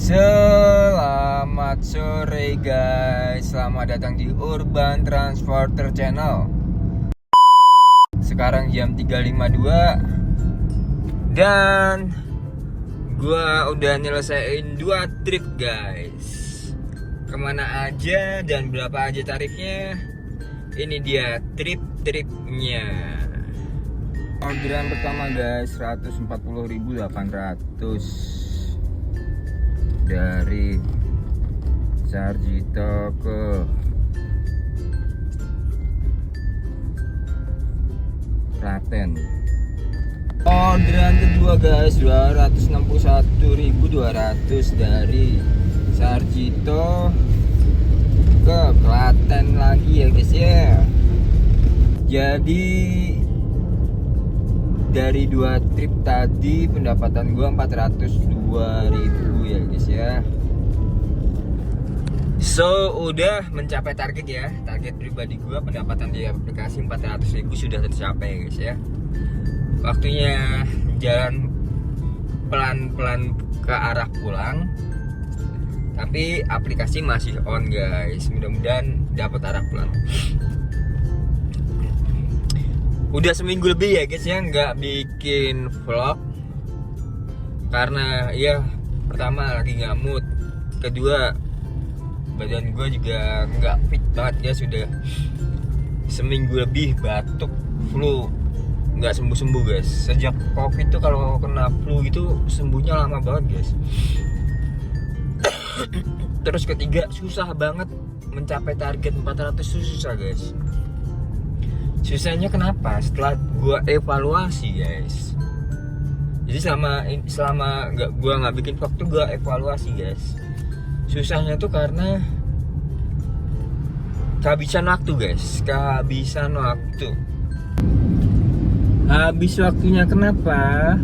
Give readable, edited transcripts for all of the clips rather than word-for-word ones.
Selamat sore guys, selamat datang di Urban Transporter Channel. Sekarang jam 3.52 dan gua udah nyelesain 2 trip guys. Kemana aja dan berapa aja tarifnya? Ini dia trip-tripnya. Orderan pertama guys, 140.800 dari Sarjito ke Klaten. Orderan kedua guys, 261.200 dari Sarjito ke Klaten lagi ya guys ya. Jadi dari 2 trip tadi pendapatan gua 402.000 ya guys ya. So udah mencapai target ya. Target pribadi gua pendapatan di aplikasi 400.000 sudah tercapai guys ya. Waktunya jalan pelan-pelan ke arah pulang. Tapi aplikasi masih on guys. Mudah-mudahan dapat arah pulang. Udah seminggu lebih ya guys ya nggak bikin vlog karena ya pertama lagi nggak mood, kedua badan gue juga nggak fit banget ya. Sudah seminggu lebih batuk, flu, nggak sembuh guys. Sejak covid tuh kalau kena flu gitu sembuhnya lama banget guys. Terus ketiga susah banget mencapai target 400 susah guys. Susahnya kenapa? Setelah gua evaluasi guys. Jadi selama gua nggak bikin vlog tuh gua evaluasi guys. Susahnya tuh karena kehabisan waktu guys, kehabisan waktu. Habis waktunya kenapa?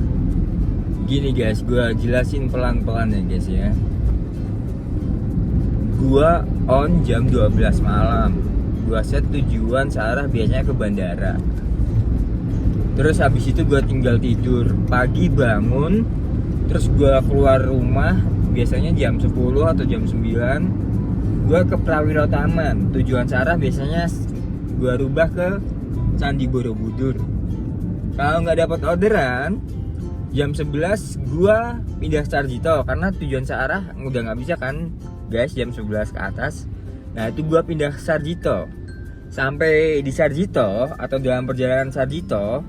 Gini guys, gua jelasin pelan-pelan ya guys ya. Gua on jam 12 malam. Gua set tujuan searah biasanya ke bandara. Terus habis itu gua tinggal tidur. Pagi bangun, terus gua keluar rumah biasanya jam 10 atau jam 9. Gua ke Prawiro Taman. Tujuan searah biasanya gua rubah ke Candi Borobudur. Kalau nggak dapat orderan, jam 11 gua pindah Sarjito karena tujuan searah udah nggak bisa kan guys jam 11 ke atas. Nah itu gua pindah Sarjito. Sampai di Sarjito atau dalam perjalanan Sarjito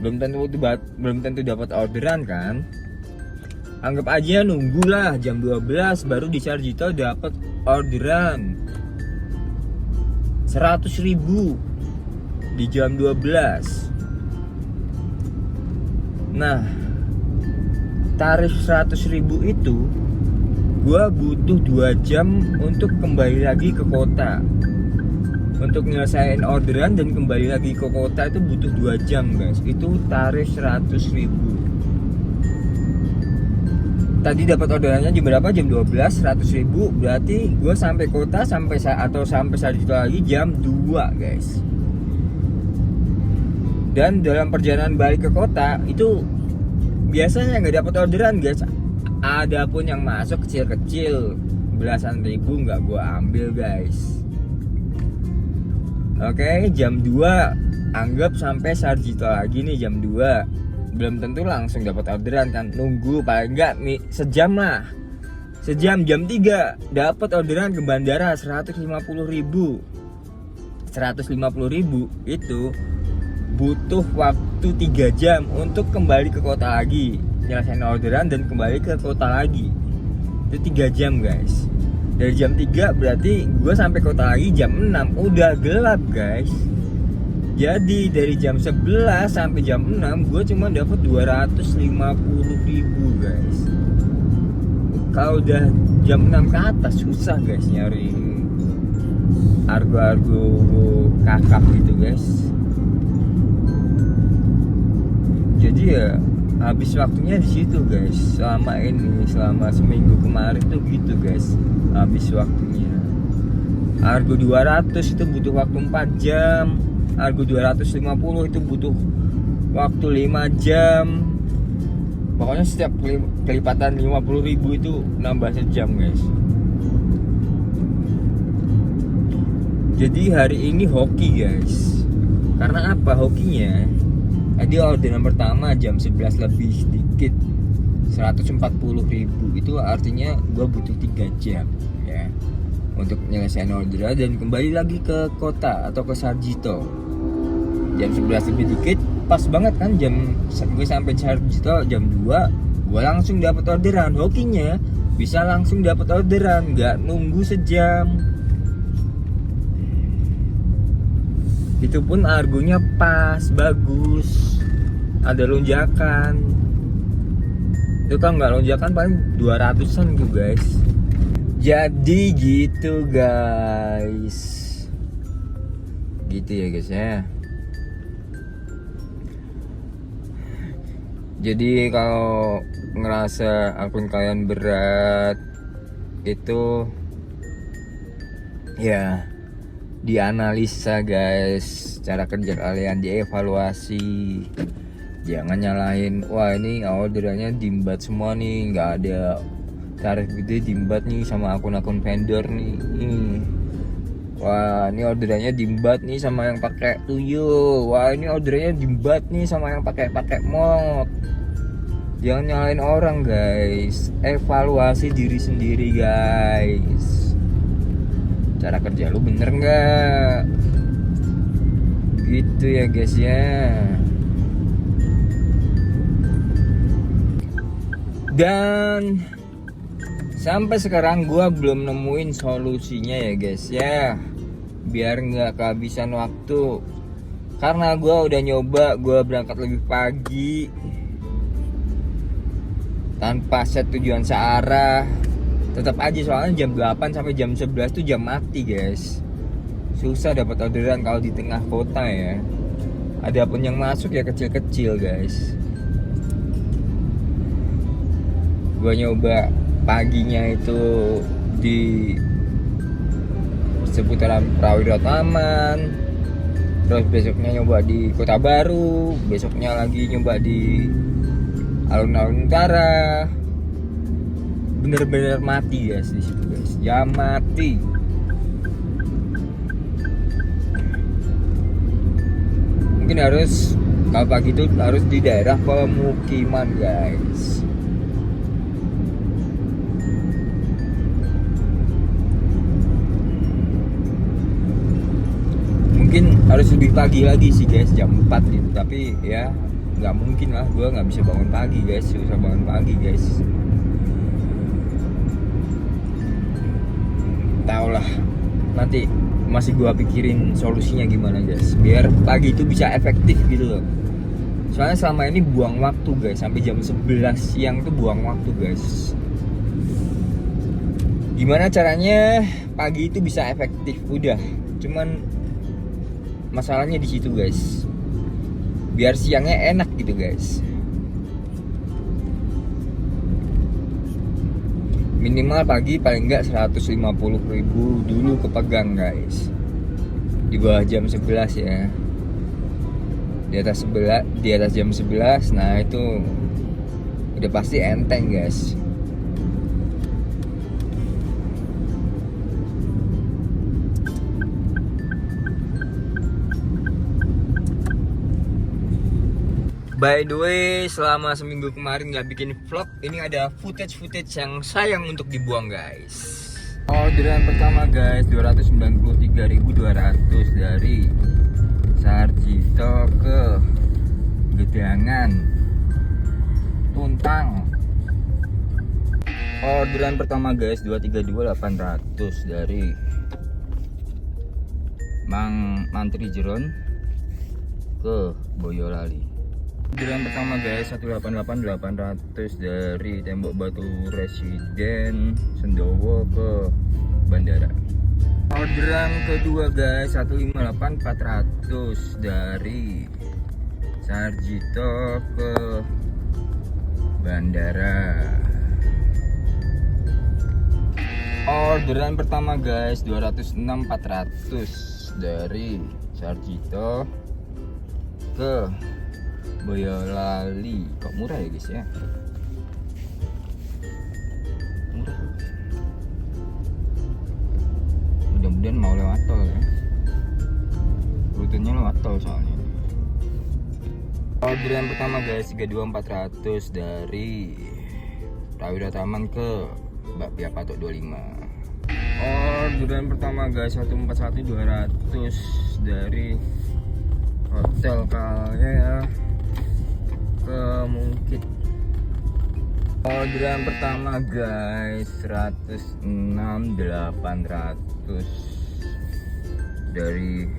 belum tentu dapat orderan kan. Anggap aja nunggulah jam 12 baru di Sarjito dapat orderan 100.000 di jam 12. Nah tarif 100.000 itu gua butuh 2 jam untuk kembali lagi ke kota. Untuk nyelesain orderan dan kembali lagi ke kota itu butuh 2 jam guys. Itu tarif 100.000. Tadi dapat orderannya jam berapa? Jam 12, 100.000. Berarti gue sampai kota sampai Sarjito lagi jam 2 guys. Dan dalam perjalanan balik ke kota itu biasanya nggak dapat orderan guys. Ada pun yang masuk kecil-kecil belasan ribu nggak gue ambil guys. Oke, jam 2 anggap sampai Sarjito lagi nih jam 2. Belum tentu langsung dapat orderan kan. Nunggu paling enggak nih sejam lah. Sejam jam 3 dapat orderan ke bandara 150.000. 150.000 itu butuh waktu 3 jam untuk kembali ke kota lagi. Nyelesain orderan dan kembali ke kota lagi. Itu 3 jam guys. Dari jam 3 berarti gue sampai kota lagi jam 6. Udah gelap guys. Jadi dari jam 11 sampai jam 6 gue cuma dapat 250.000 guys. Kalau udah jam 6 ke atas susah guys nyari argo-argo kakap gitu guys. Jadi ya habis waktunya di situ guys. Selama seminggu kemarin tuh gitu guys. Habis waktunya. Argo 200 itu butuh waktu 4 jam. Argo 250 itu butuh waktu 5 jam. Pokoknya setiap kelipatan 50.000 itu nambah sejam guys. Jadi hari ini hoki guys. Karena apa hokinya? Tadi orderan pertama jam 11 lebih sedikit 140.000, itu artinya gue butuh 3 jam ya untuk nyelesain orderan dan kembali lagi ke kota atau ke Sarjito. Jam 11 lebih dikit pas banget kan, gue sampai Sarjito jam 2, gue langsung dapat orderan. Hokinya bisa langsung dapat orderan, nggak nunggu sejam. Itu pun argonya pas, bagus, ada lonjakan. Itu kan nggak lonjakan paling 200-an tuh guys. Jadi gitu guys. Gitu ya guys ya. Jadi kalau ngerasa akun kalian berat itu ya dianalisa guys, cara kerja kalian dievaluasi. Jangan nyalahin, wah ini orderannya dimbat semua nih, nggak ada tarif gede dimbat nih sama akun-akun vendor nih. Wah ini orderannya dimbat nih sama yang pakai tuyul. Wah ini orderannya dimbat nih sama yang pakai mod. Jangan nyalain orang guys, evaluasi diri sendiri guys. Cara kerja lu bener nggak? Gitu ya guys ya. Dan sampai sekarang gua belum nemuin solusinya ya guys ya, biar nggak kehabisan waktu. Karena gua udah nyoba, gua berangkat lebih pagi tanpa set tujuan searah, tetap aja soalnya jam 8 sampai jam 11 tuh jam mati guys. Susah dapat orderan kalau di tengah kota ya. Adapun yang masuk ya kecil-kecil guys. Gua nyoba paginya itu di seputaran Prawiro Taman, terus besoknya nyoba di Kota Baru, besoknya lagi nyoba di alun-alun utara. Bener-bener mati guys di situ guys, jam mati. Mungkin harus kalau pagi itu harus di daerah pemukiman guys. Mungkin harus lebih pagi lagi sih guys, jam 4 gitu. Tapi ya nggak mungkin lah, gue nggak bisa bangun pagi guys, susah bangun pagi guys. Tau lah, nanti masih gue pikirin solusinya gimana guys, biar pagi itu bisa efektif gitu loh. Soalnya selama ini buang waktu guys, sampai jam 11 siang tuh buang waktu guys. Gimana caranya pagi itu bisa efektif? Udah, cuman masalahnya di situ guys, biar siangnya enak gitu guys. Minimal pagi paling enggak 150.000 dulu kepegang guys. Di bawah jam 11 ya. Di atas jam 11, nah itu udah pasti enteng guys. By the way, selama seminggu kemarin nggak bikin vlog, ini ada footage yang sayang untuk dibuang guys. Orderan pertama guys, 293.200 dari Sarjito ke Gedangan Tuntang. Orderan pertama guys, 232.800 dari Mang Mantri Jeron ke Boyolali. Orderan pertama guys, 188.800 dari Tembok Batu Residen Sendowo ke Bandara. Orderan kedua guys, 158.400 dari Sarjito ke Bandara. Orderan pertama guys, 206.400 dari Sarjito ke Boyolali. Kok murah ya guys ya. dan mau lewat tol ya, rutenya lewat tol soalnya. Orderan pertama guys 32400 dari Prawira Taman ke Bakpia Patok 25. Orderan pertama guys 141200 dari Hotel Kalya ke Mungkit. Orderan pertama guys 106.800 dari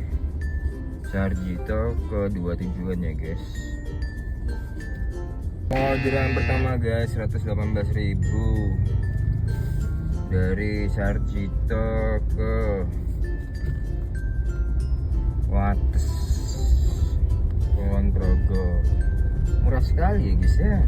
Sarjito ke dua tujuan ya guys. Orderan pertama guys 118.000 dari Sarjito ke Wates Kulon Progo. Murah sekali ya guys ya.